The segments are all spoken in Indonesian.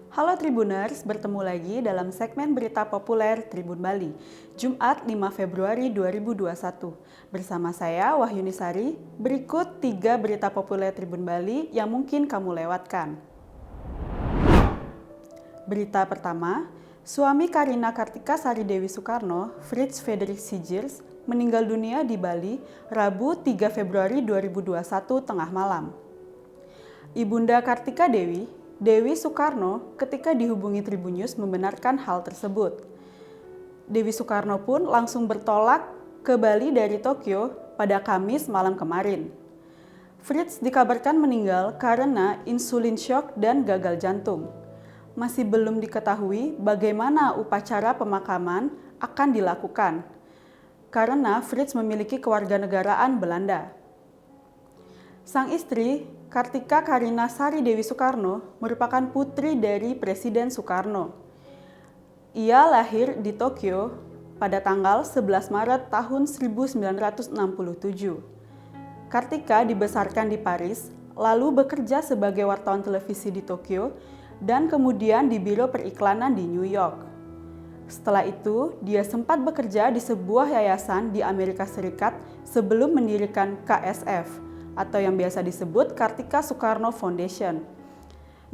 Halo Tribuners, bertemu lagi dalam segmen berita populer Tribun Bali, Jumat 5 Februari 2021. Bersama saya, Wahyuni Sari, berikut 3 berita populer Tribun Bali yang mungkin kamu lewatkan. Berita pertama, suami Karina Kartika Sari Dewi Soekarno, Frits Frederik Sigiers, meninggal dunia di Bali, Rabu 3 Februari 2021 tengah malam. Ibunda Kartika Dewi Soekarno, ketika dihubungi Tribun News membenarkan hal tersebut. Dewi Soekarno pun langsung bertolak ke Bali dari Tokyo pada Kamis malam kemarin. Frits dikabarkan meninggal karena insulin shock dan gagal jantung. Masih belum diketahui bagaimana upacara pemakaman akan dilakukan, karena Frits memiliki kewarganegaraan Belanda. Sang istri, Kartika Karina Sari Dewi Soekarno, merupakan putri dari Presiden Soekarno. Ia lahir di Tokyo pada tanggal 11 Maret tahun 1967. Kartika dibesarkan di Paris, lalu bekerja sebagai wartawan televisi di Tokyo, dan kemudian di Biro Periklanan di New York. Setelah itu, dia sempat bekerja di sebuah yayasan di Amerika Serikat sebelum mendirikan KSF, atau yang biasa disebut Kartika Soekarno Foundation,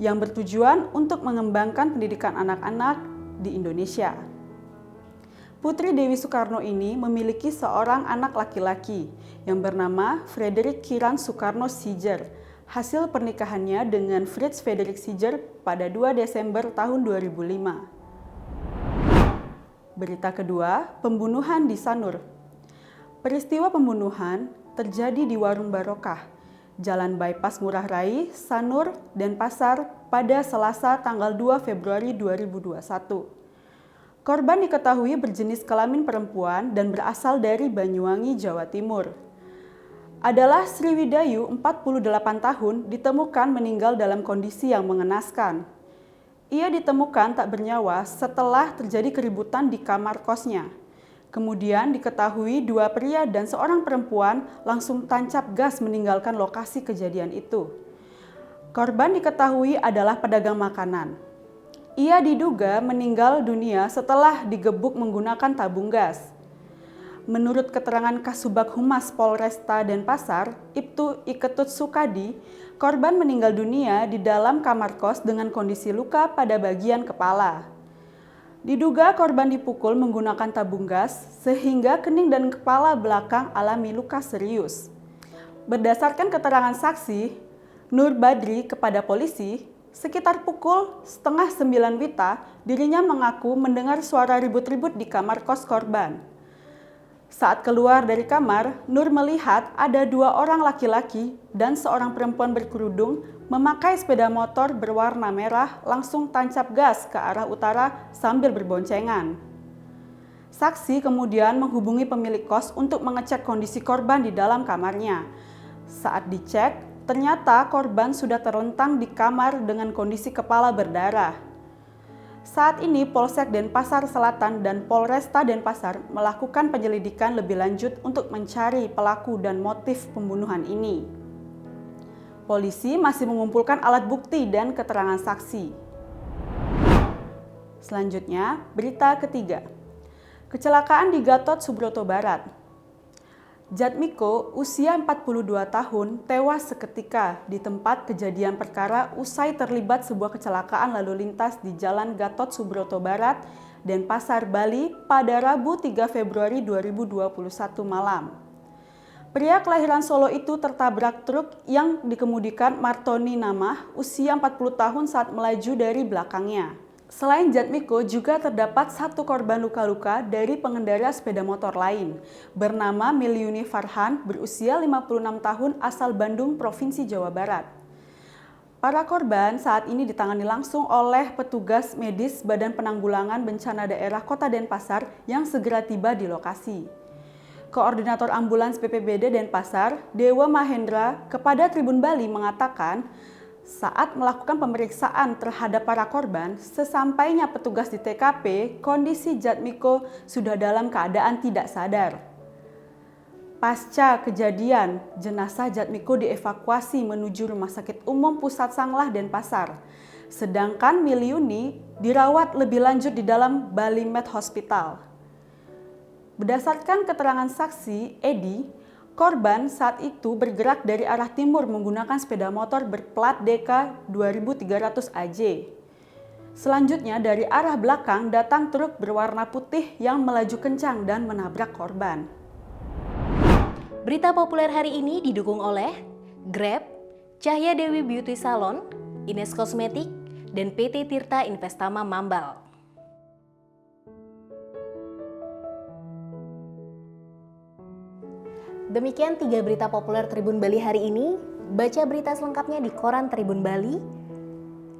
yang bertujuan untuk mengembangkan pendidikan anak-anak di Indonesia. Putri Dewi Soekarno ini memiliki seorang anak laki-laki yang bernama Frederik Kiran Soekarno Sigiers, hasil pernikahannya dengan Frits Frederik Sigiers pada 2 Desember tahun 2005. Berita kedua, pembunuhan di Sanur. Peristiwa pembunuhan terjadi di Warung Barokah, Jalan Bypass Ngurah Rai, Sanur, Denpasar pada Selasa tanggal 2 Februari 2021. Korban diketahui berjenis kelamin perempuan dan berasal dari Banyuwangi, Jawa Timur. Adalah Sriwidayu, 48 tahun, ditemukan meninggal dalam kondisi yang mengenaskan. Ia ditemukan tak bernyawa setelah terjadi keributan di kamar kosnya. Kemudian diketahui 2 pria dan seorang perempuan langsung tancap gas meninggalkan lokasi kejadian itu. Korban diketahui adalah pedagang makanan. Ia diduga meninggal dunia setelah digebuk menggunakan tabung gas. Menurut keterangan Kasubag Humas Polresta Denpasar, Ibtu Iketut Sukadi, korban meninggal dunia di dalam kamar kos dengan kondisi luka pada bagian kepala. Diduga korban dipukul menggunakan tabung gas sehingga kening dan kepala belakang alami luka serius. Berdasarkan keterangan saksi, Nur Badri kepada polisi, sekitar pukul 8:30 WITA, dirinya mengaku mendengar suara ribut-ribut di kamar kos korban. Saat keluar dari kamar, Nur melihat ada 2 orang laki-laki dan seorang perempuan berkerudung memakai sepeda motor berwarna merah langsung tancap gas ke arah utara sambil berboncengan. Saksi kemudian menghubungi pemilik kos untuk mengecek kondisi korban di dalam kamarnya. Saat dicek, ternyata korban sudah terlentang di kamar dengan kondisi kepala berdarah. Saat ini Polsek Denpasar Selatan dan Polresta Denpasar melakukan penyelidikan lebih lanjut untuk mencari pelaku dan motif pembunuhan ini. Polisi masih mengumpulkan alat bukti dan keterangan saksi. Selanjutnya, berita ketiga. Kecelakaan di Gatot Subroto Barat. Jatmiko, usia 42 tahun, tewas seketika di tempat kejadian perkara usai terlibat sebuah kecelakaan lalu lintas di Jalan Gatot Subroto Barat, Denpasar, Bali pada Rabu 3 Februari 2021 malam. Pria kelahiran Solo itu tertabrak truk yang dikemudikan Martoni Namah, usia 40 tahun saat melaju dari belakangnya. Selain Jatmiko, juga terdapat 1 korban luka-luka dari pengendara sepeda motor lain, bernama Miliuni Farhan, berusia 56 tahun, asal Bandung, Provinsi Jawa Barat. Para korban saat ini ditangani langsung oleh petugas medis Badan Penanggulangan Bencana Daerah Kota Denpasar yang segera tiba di lokasi. Koordinator Ambulans BPBD Denpasar, Dewa Mahendra, kepada Tribun Bali mengatakan, saat melakukan pemeriksaan terhadap para korban, sesampainya petugas di TKP, kondisi Jatmiko sudah dalam keadaan tidak sadar. Pasca kejadian, jenazah Jatmiko dievakuasi menuju Rumah Sakit Umum Pusat Sanglah Denpasar. sedangkan Miliuni dirawat lebih lanjut di dalam Bali Med Hospital. Berdasarkan keterangan saksi Edi, korban saat itu bergerak dari arah timur menggunakan sepeda motor berplat DK 2300 AJ. Selanjutnya dari arah belakang datang truk berwarna putih yang melaju kencang dan menabrak korban. Berita populer hari ini didukung oleh Grab, Cahya Dewi Beauty Salon, Ines Kosmetik, dan PT Tirta Investama Mambal. Demikian 3 berita populer Tribun Bali hari ini. Baca berita selengkapnya di koran Tribun Bali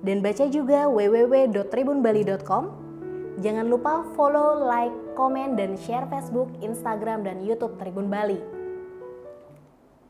dan baca juga www.tribunbali.com. Jangan lupa follow, like, komen, dan share Facebook, Instagram, dan YouTube Tribun Bali.